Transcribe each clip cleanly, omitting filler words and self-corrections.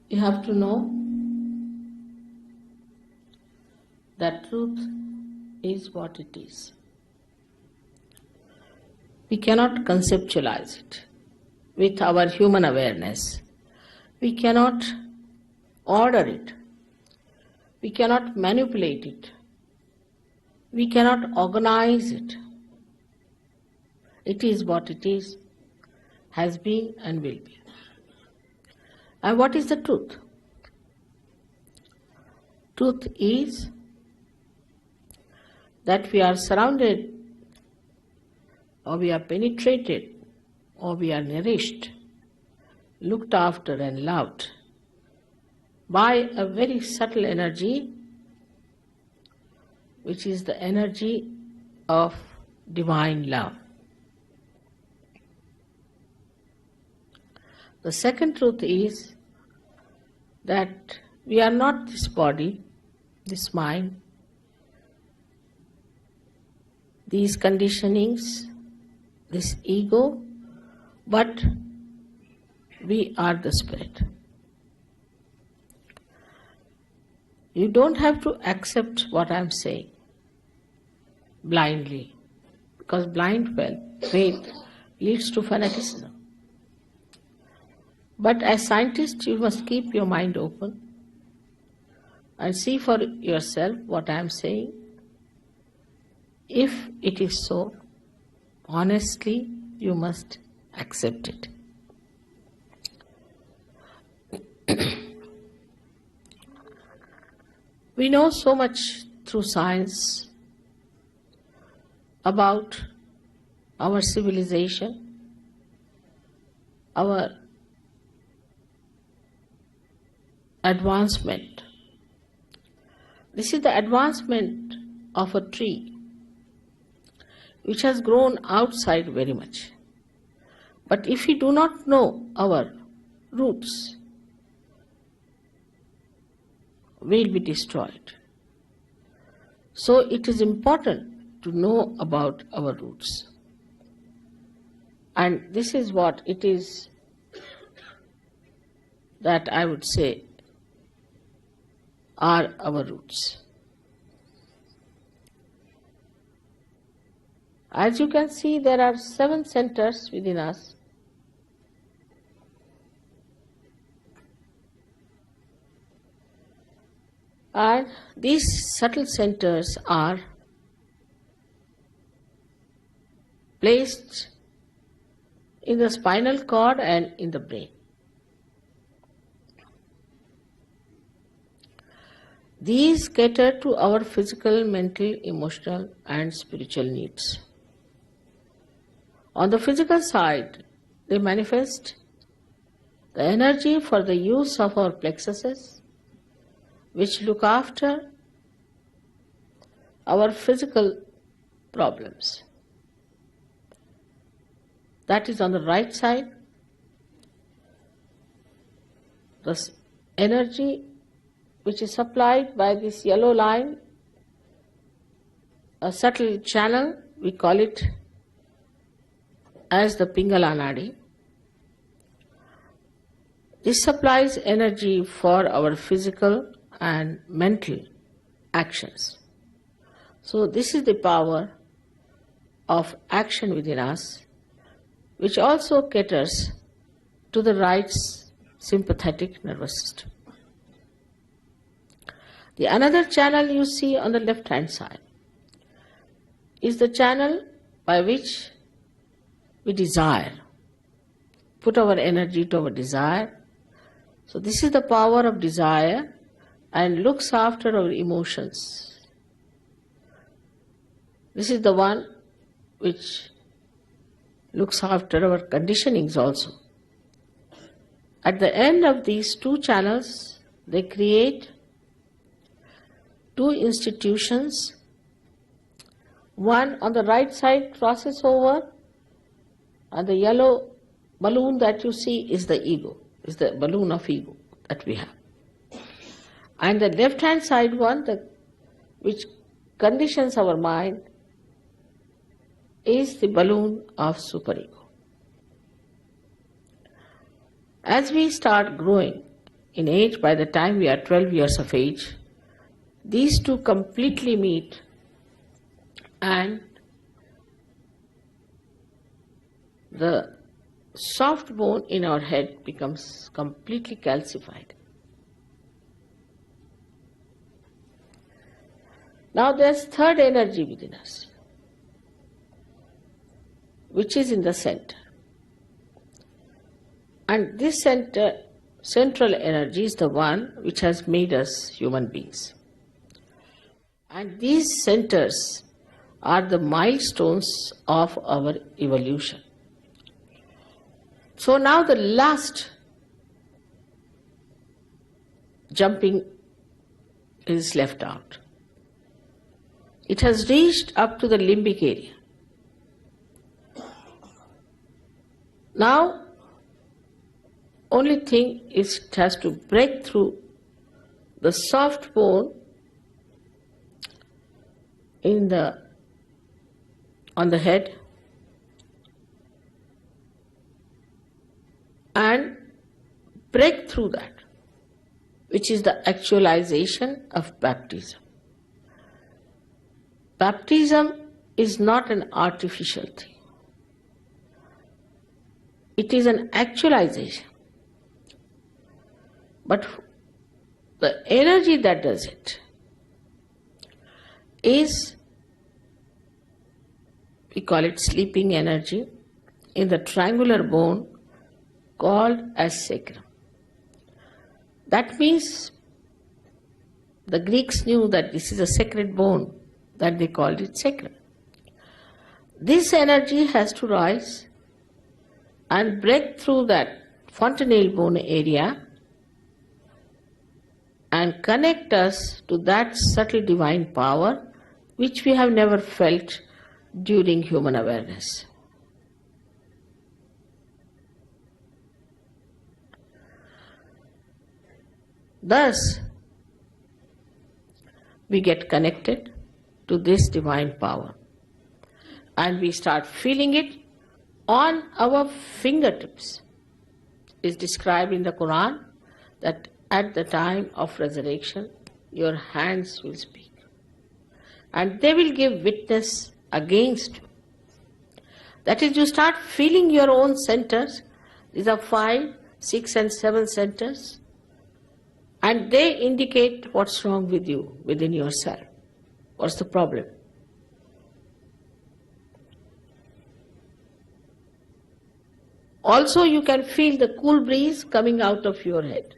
You have to know that truth is what it is. We cannot conceptualize it with our human awareness. We cannot order it. We cannot manipulate it. We cannot organize it. It is what it is, has been and will be. And what is the truth? Truth is that we are surrounded, or we are penetrated, or we are nourished, looked after and loved by a very subtle energy, which is the energy of divine love. The second truth is that we are not this body, this mind, these conditionings, this ego, but we are the spirit. You don't have to accept what I am saying blindly, because blind faith leads to fanaticism. But as scientists, you must keep your mind open and see for yourself what I am saying. If it is so, honestly, you must accept it. We know so much through science about our civilization, our advancement. This is the advancement of a tree which has grown outside very much. But if we do not know our roots, we will be destroyed. So it is important to know about our roots. And this is what it is that I would say are our roots. As you can see, there are 7 centers within us. And these subtle centers are placed in the spinal cord and in the brain. These cater to our physical, mental, emotional, and spiritual needs. On the physical side, they manifest the energy for the use of our plexuses, which look after our physical problems. That is on the right side. The energy which is supplied by this yellow line, a subtle channel, we call it as the Pingala Nadi. This supplies energy for our physical and mental actions. So this is the power of action within us, which also caters to the right sympathetic nervous system. The another channel you see on the left hand side is the channel by which we desire, put our energy to our desire. So this is the power of desire and looks after our emotions. This is the one which looks after our conditionings also. At the end of these 2 channels, they create 2 institutions. One on the right side crosses over, and the yellow balloon that you see is the ego, is the balloon of ego that we have. And the left hand side one, which conditions our mind, is the balloon of superego. As we start growing in age, by the time we are 12 years of age, these two completely meet and the soft bone in our head becomes completely calcified. Now there's third energy within us, which is in the center. And this central energy is the one which has made us human beings. And these centers are the milestones of our evolution. So now the last jumping is left out. It has reached up to the limbic area. Now, only thing is it has to break through the soft bone on the head and break through that, which is the actualization of baptism. Baptism is not an artificial thing. It is an actualization. But the energy that does it is, we call it sleeping energy, in the triangular bone called as sacrum. That means the Greeks knew that this is a sacred bone, that they called it sacrum. This energy has to rise and break through that fontanelle bone area and connect us to that subtle divine power which we have never felt during human awareness. Thus, we get connected to this divine power and we start feeling it on our fingertips. It's described in the Quran that at the time of resurrection, your hands will speak and they will give witness against you. That is, you start feeling your own centers. These are 5, 6 and 7 centers, and they indicate what's wrong with you within yourself. What's the problem? Also, you can feel the cool breeze coming out of your head.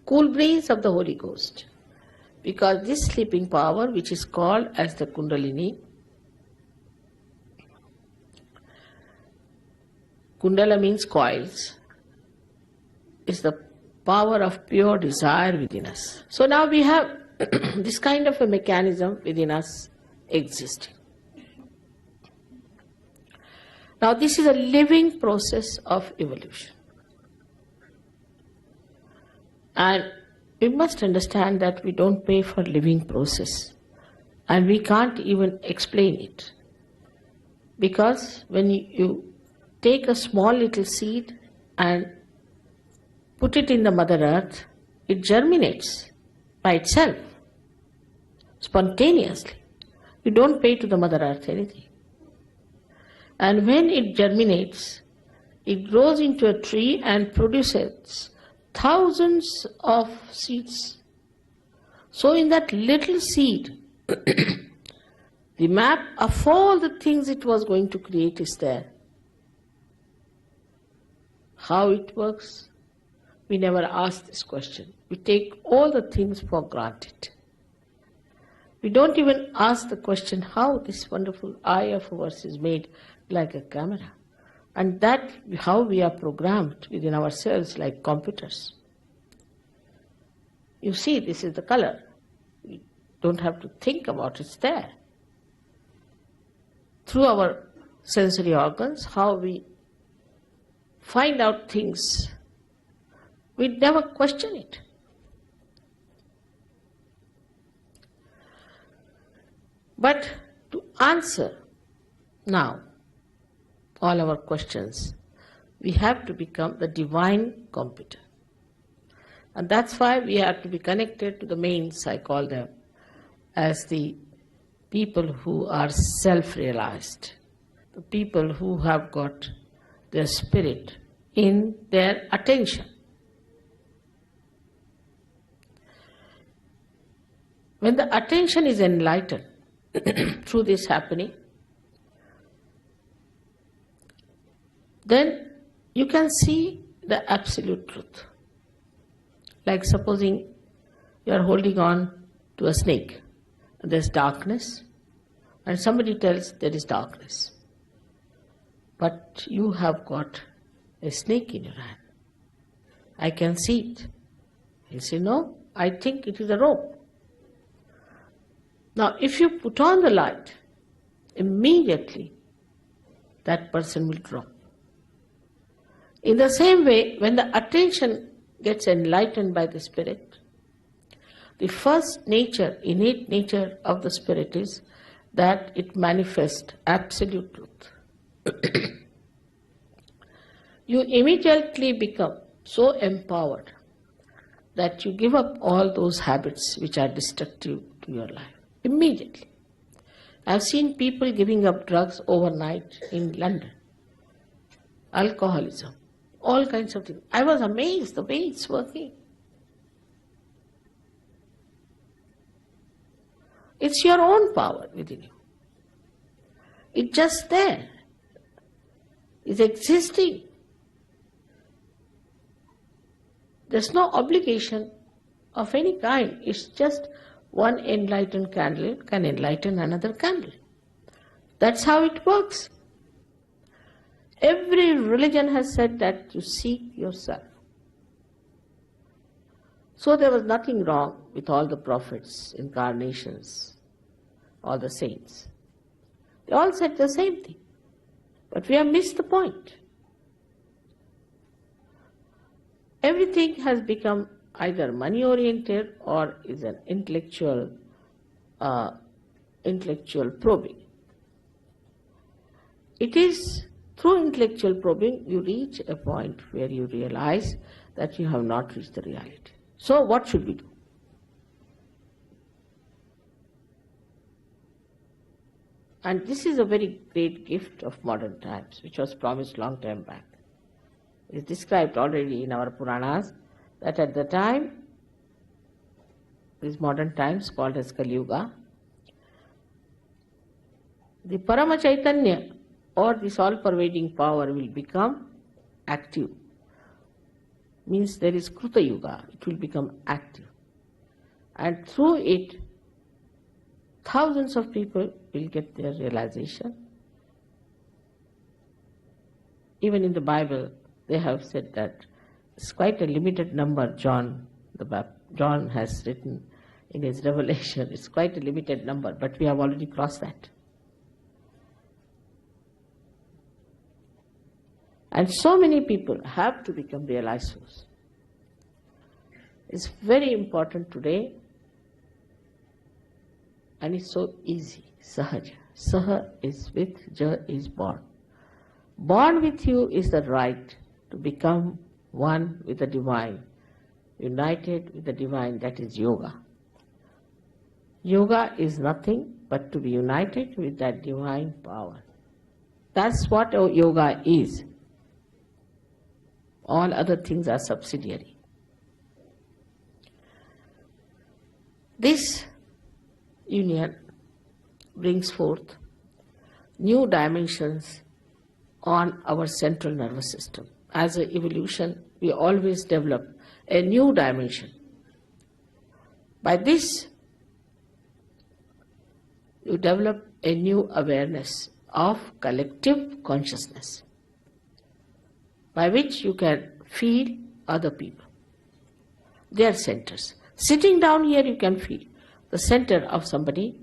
Cool breeze of the Holy Ghost. Because this sleeping power, which is called as the Kundalini, Kundala means coils, is the power of pure desire within us. So now we have this kind of a mechanism within us existing. Now this is a living process of evolution. And we must understand that we don't pay for living process. And we can't even explain it. Because when you take a small little seed and put it in the Mother Earth, it germinates by itself, spontaneously. You don't pay to the Mother Earth anything. And when it germinates, it grows into a tree and produces thousands of seeds. So in that little seed, the map of all the things it was going to create is there. How it works? We never ask this question. We take all the things for granted. We don't even ask the question how this wonderful eye of ours is made like a camera. And that how we are programmed within ourselves like computers. You see, this is the color. We don't have to think about it, it's there. Through our sensory organs, how we find out things, we never question it. But to answer now all our questions, We have to become the divine computer. And that's why we have to be connected to the mains, I call them, as the people who are self-realized, the people who have got their spirit in their attention. When the attention is enlightened through this happening, then you can see the absolute truth. Like supposing you are holding on to a snake, and there's darkness, and somebody tells there is darkness. But you have got a snake in your hand. I can see it. You say, no, I think it is a rope. Now, if you put on the light, immediately that person will drop. In the same way, when the attention gets enlightened by the Spirit, the first nature, innate nature of the Spirit is that it manifests absolute truth. You immediately become so empowered that you give up all those habits which are destructive to your life. Immediately. I've seen people giving up drugs overnight in London. Alcoholism, all kinds of things. I was amazed the way it's working. It's your own power within you. It's just there. It's existing. There's no obligation of any kind. It's just one enlightened candle can enlighten another candle. That's how it works. Every religion has said that you seek yourself. So there was nothing wrong with all the prophets, incarnations, all the saints. They all said the same thing. But we have missed the point. Everything has become either money-oriented or is an intellectual probing. It is through intellectual probing you reach a point where you realize that you have not reached the reality. So what should we do? And this is a very great gift of modern times, which was promised long time back. It's described already in our Puranas that at the time, these modern times called as Kali Yuga, the Parama Chaitanya or this all-pervading power will become active. Means there is Kruta Yuga, it will become active. And through it, thousands of people will get their realization. Even in the Bible, they have said that it's quite a limited number. John has written in his Revelation, it's quite a limited number, but we have already crossed that. And so many people have to become realized souls. It's very important today, and it's so easy. Sahaja. Saha is with, Ja is born. Born with you is the right to become one with the divine, united with the divine, that is yoga. Yoga is nothing but to be united with that divine power. That's what yoga is. All other things are subsidiary. This union brings forth new dimensions on our central nervous system. As an evolution, we always develop a new dimension. By this, you develop a new awareness of collective consciousness, by which you can feel other people, their centers. Sitting down here, you can feel the center of somebody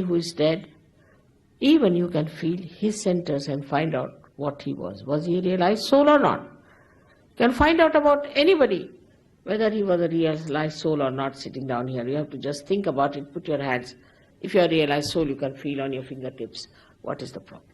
who is dead. Even you can feel his centers and find out what he was. Was he a realized soul or not? You can find out about anybody, whether he was a realized soul or not, sitting down here. You have to just think about it, put your hands. If you are a realized soul, you can feel on your fingertips what is the problem.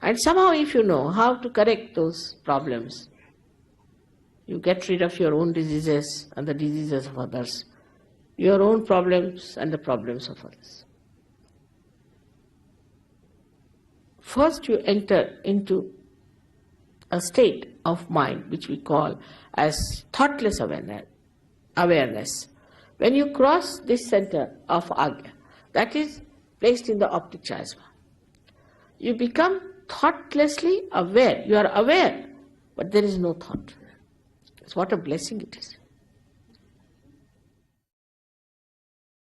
And somehow if you know how to correct those problems, you get rid of your own diseases and the diseases of others, your own problems and the problems of others. First you enter into a state of mind which we call as thoughtless awareness. When you cross this center of Agya, that is placed in the optic chiasma, you become thoughtlessly aware. You are aware, but there is no thought. What a blessing it is.